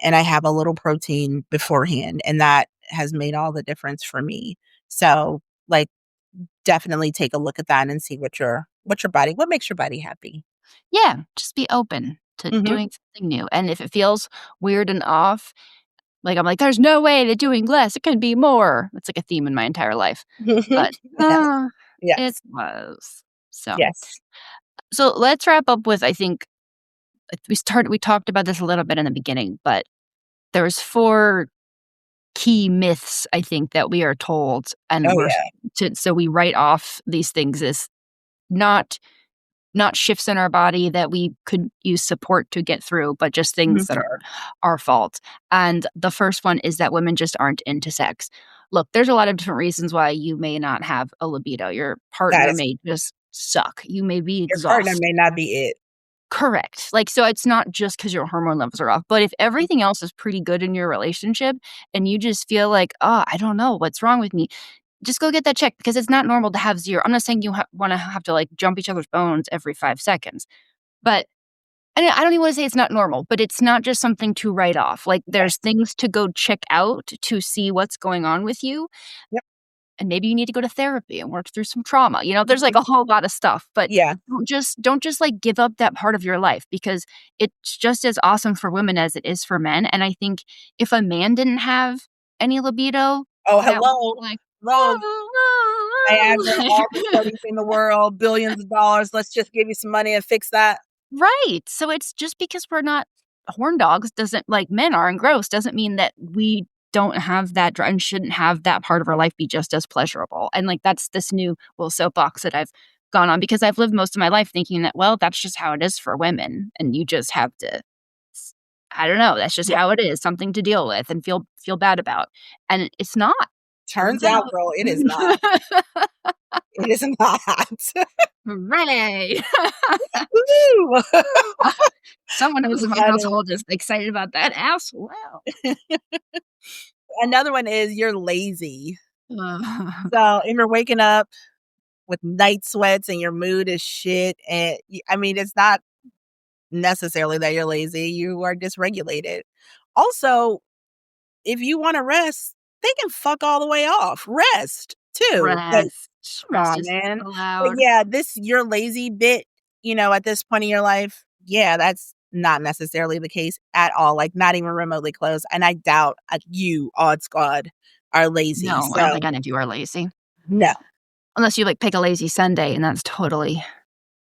and I have a little protein beforehand, and that has made all the difference for me. So, like, definitely take a look at that and see what makes your body happy. Yeah. Just be open to Mhm. doing something new. And if it feels weird and off, like I'm like, there's no way that doing less, it can be more. It's like a theme in my entire life. But Yeah. it Yes. was. So Yes. so let's wrap up with I think we talked about this a little bit in the beginning, but there's 4 key myths I think that we are told and Oh, we're yeah. so we write off these things as not not shifts in our body that we could use support to get through, but just things Mhm. that are our fault. And the first one is that women just aren't into sex. Look, there's a lot of different reasons why you may not have a libido. Your That partner is may just suck. You may be your partner exhausted. may not be it. Correct. Like, so it's not just because your hormone levels are off, but if everything else is pretty good in your relationship and you just feel like, "Oh, I don't know what's wrong with me," just go get that checked because it's not normal to have 0. I'm not saying you wanna have to, like, jump each other's bones every 5 seconds, but I don't even wanna say it's not normal, but it's not just something to write off. Like, there's Yes. things to go check out to see what's going on with you, Yep. and maybe you need to go to therapy and work through some trauma. There's, like, a whole lot of stuff, but Yeah. don't just, like, give up that part of your life because it's just as awesome for women as it is for men, and I think if a man didn't have any libido, Oh, that would hello. be like, Hello. Viagra, all the studies in the world, billions of dollars. Let's just give you some money and fix that. Right, so it's just because we're not horn dogs doesn't like men are and gross doesn't mean that we don't have that drive and shouldn't have that part of our life be just as pleasurable, and, like, that's this new little soapbox that I've gone on because I've lived most of my life thinking that, well, that's just how it is for women, and you just have to s I don't know, that's just Yeah. how it is, something to deal with and feel bad about, and it's not. Turns Turns out, out. girl, it is not. It is not. Hooray. Woo! Someone in my Another household is excited about that as well. another one is you're lazy. Ugh. So, if you're waking up with night sweats and your mood is shit, and I mean, it's not necessarily that you're lazy, you are dysregulated. Also, if you wanna rest, they can fuck all the way off. Rest too. Like, Rest. come Rest on, is man. But allowed. yeah, this you're lazy bit, at this point in your life, yeah, that's not necessarily the case at all, like, not even remotely close, and I doubt, you, Odd Squad, are lazy, No, I don't so think any of you are lazy. no. Unless you, like, pick a lazy Sunday, and that's totally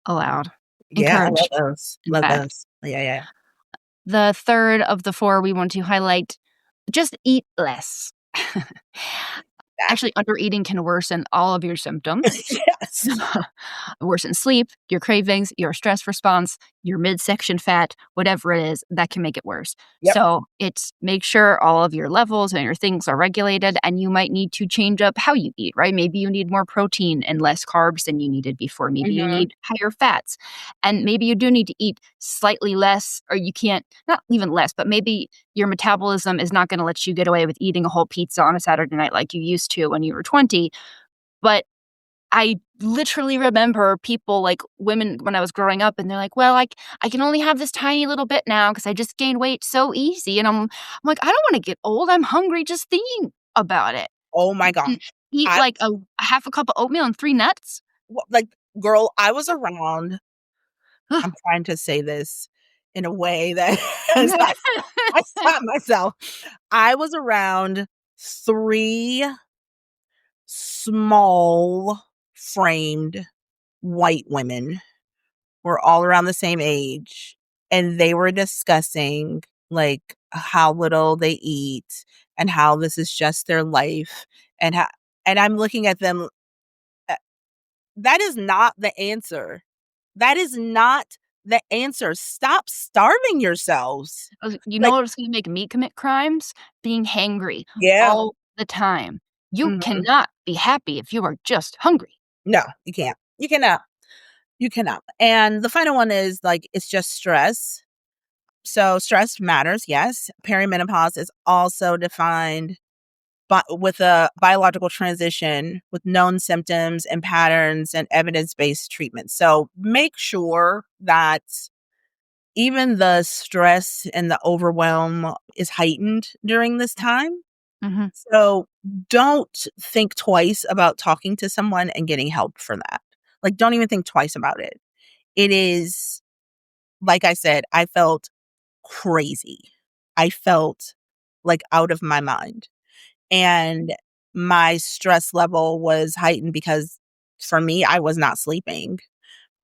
allowed. Yeah, I love Encouraged, those. in Love fact. those. Yeah. The 3rd of the 4 we want to highlight, just eat less. That Actually, undereating can worsen all of your symptoms. Yes. worsen sleep, your cravings, your stress response, your midsection fat, whatever it is, that can make it worse. Yep. So it's make sure all of your levels and your things are regulated, and you might need to change up how you eat, right? Maybe you need more protein and less carbs than you needed before. Maybe you need higher fats. And maybe you do need to eat slightly less, or you can't, not even less, but maybe your metabolism is not going to let you get away with eating a whole pizza on a Saturday night like you used to when you were 20. But I literally remember people, like women when I was growing up, and they're like, well, I can only have this tiny little bit now because I just gained weight so easy. And I'm like, I don't want to get old. I'm hungry just thinking about it. Oh my And gosh. eat I like a half a cup of oatmeal and 3 nuts. like, girl, I was around Ugh. I'm trying to say this in a way that I stopped myself. I was around 3 small framed white women. We're all around the same age, and they were discussing, like, how little they eat and how this is just their life, and I'm looking at them, uh, that is not the answer. That is not the answer. Stop starving yourselves. You know Like, what's going to make me commit crimes? Being hangry yeah. all the time. You Mhm. cannot be happy if you are just hungry. No, you can't. You cannot. You cannot. And the final one is, like, it's just stress. So stress matters, yes. Perimenopause is also defined with a biological transition with known symptoms and patterns and evidence-based treatment. So make sure that even the stress and the overwhelm is heightened during this time. Mhm. So don't think twice about talking to someone and getting help for that. Like, don't even think twice about it. It is, like I said, I felt crazy. I felt like out of my mind. And my stress level was heightened because for me, I was not sleeping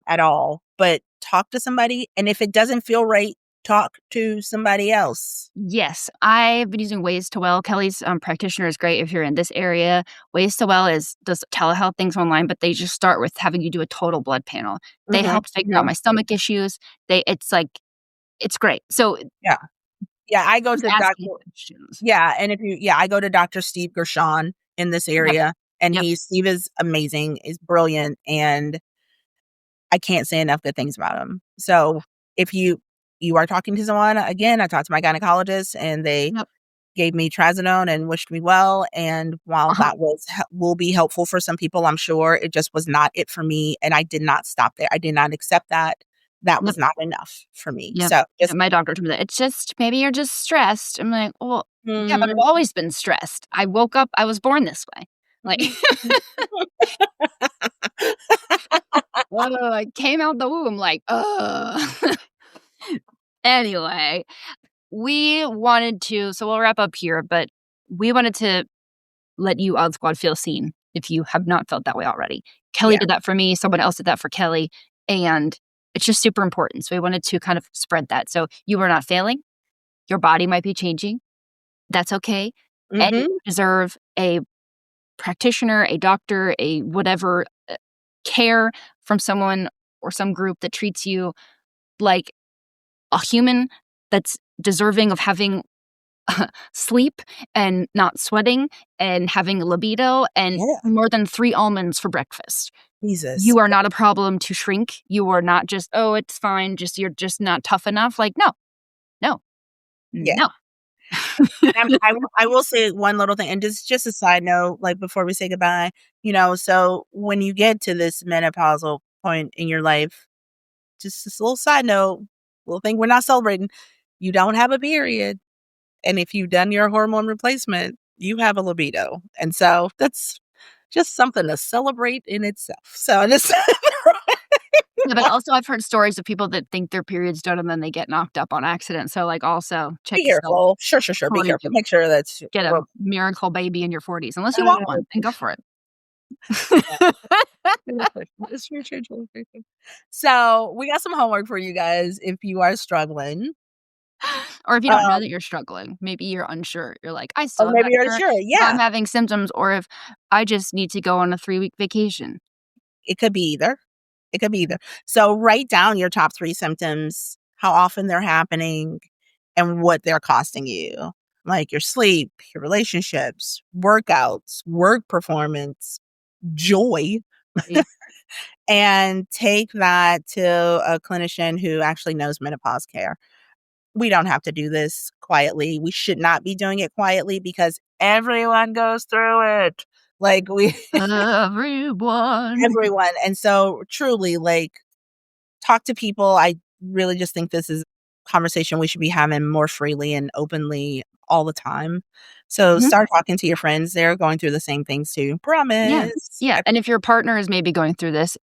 at all. But talk to somebody. And if it doesn't feel right, talk to somebody else. Yes, I've been using Ways to Well. Kelly's practitioner is great if you're in this area. Ways to Well does telehealth things online, but they just start with having you do a total blood panel. They Mhm, helped figure out mhm. my stomach issues. It's great. So Yeah. Yeah, I go just to asking Doctor questions. yeah, and if you yeah, I go to Doctor Steve Gershon in this Yep, area, and yep. Steve is amazing, is brilliant, and I can't say enough good things about him. So, if you are talking to someone, again, I talked to my gynecologist, and they Yep. gave me trazodone and wished me well, and while Uh-huh. that will be helpful for some people, I'm sure, it just was not it for me, and I did not stop there. I did not accept that. That Yep. was not enough for me. Yep. So, Yeah, just my doctor told me that. It's just maybe you're just stressed. I'm like, well, yeah, but I've Mhm. always been stressed. I woke up, I was born this way. Like, oh, I came out the womb like, ugh. Anyway, so we'll wrap up here, but we wanted to let you on squad feel seen if you have not felt that way already. Kelly Yeah. did that for me, someone else did that for Kelly, and it's just super important. So we wanted to kind of spread that. So you are not failing. Your body might be changing. That's okay. And you Mhm. deserve a practitioner, a doctor, a whatever care from someone or some group that treats you like a human that's deserving of having sleep and not sweating and having a libido and Yeah. more than 3 almonds for breakfast. Jesus. You are not a problem to shrink. You are not just, "Oh, it's fine, just you're just not tough enough." Like, no, no, Yeah. no. And I will say one little thing, and just a side note, like, before we say goodbye, so when you get to this menopausal point in your life, just this little side note, little thing we're not celebrating, you don't have a period, and if you've done your hormone replacement, you have a libido, and so that's just something to celebrate in itself. So I just Yeah, but also I've heard stories of people that think their period's done and then they get knocked up on accident, so, like, also check be yourself careful. Sure, sure, sure, be before careful. you Make sure that's get a well, miracle baby in your 40s, unless you uh, want one, then go for it. yeah. It's true, true, true, true, true. So, we got some homework for you guys if you are struggling. Or if you don't know Um, that you're struggling, maybe you're unsure. You're like, "I or still am maybe not you're sure sure. if I'm Yeah. having symptoms or if I just need to go on a 3-week vacation." It could be either. It could be either. So write down your top 3 symptoms, how often they're happening, and what they're costing you. Like your sleep, your relationships, workouts, work performance, joy. Right. And take that to a clinician who actually knows menopause care. We don't have to do this quietly. We should not be doing it quietly because everyone goes through it. Like Everyone. everyone. And so truly, like, talk to people. I really just think this is a conversation we should be having more freely and openly all the time. So Mhm. start talking to your friends. They're going through the same things too. Yeah. Promise. Yeah. And if your partner is maybe going through this,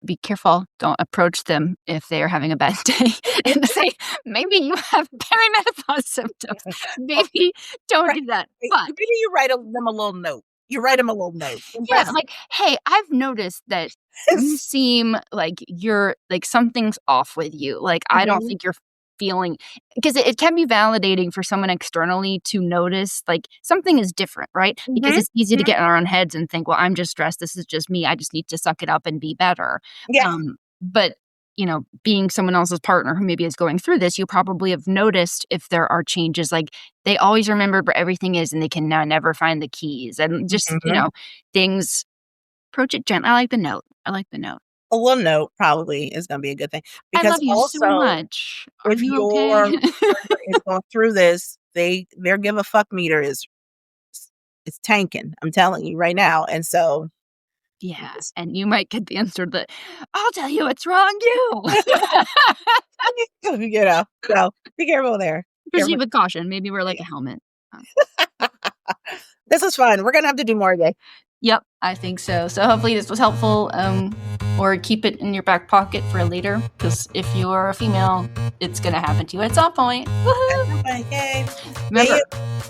be careful. Don't approach them if they are having a bad day and say, maybe you have perimenopause symptoms. Maybe don't Right. do that. But Maybe you write them a little note. You write them a little note. yeah, like, hey, I've noticed that you seem like you're like something's off with you. Like, I don't Mhm. think you're feeling because it can be validating for someone externally to notice like something is different, right? Because Mhm. it's easy to Mhm. get in our own heads and think, well, I'm just stressed. This is just me. I just need to suck it up and be better. Yeah. But being someone else's partner who maybe is going through this, you probably have noticed if there are changes. Like they always remember where everything is and they can now never find the keys. And just, Mhm. things approach it gently. I like the note. I like the note. A little note probably is gonna be a good thing, I because love you so also, much. Are if you your okay? partner is going through this, their give a fuck meter is tanking, I'm telling you right now, and so Yeah, just and you might get the answer that, "I'll tell you what's wrong, you." so be careful there. Proceed Careful. with caution. Maybe wear, like, a helmet. Um, This is fun. We're gonna have to do more today. Yep, I think so. So hopefully this was helpful, or keep it in your back pocket for later, because if you're a female, it's gonna happen to you at some point. Woohoo! Yay. Remember, Yeah,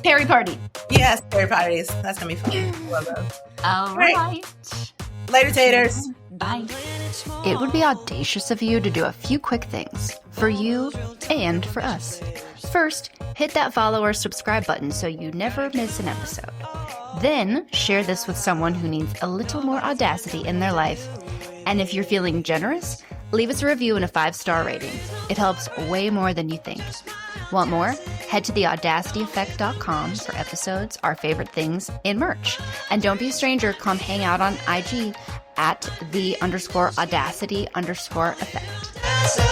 Perry party. yes, berry parties. That's gonna be fun. Love those. All Right. right. Later, taters. Bye. It would be audacious of you to do a few quick things for you and for us. First, hit that follow or subscribe button so you never miss an episode. Then, share this with someone who needs a little more audacity in their life. And if you're feeling generous, leave us a review and a 5-star rating. It helps way more than you think. Want more? Head to theaudacityeffect.com for episodes, our favorite things, and merch. And don't be a stranger, come hang out on IG at @the_audacity_effect. That's a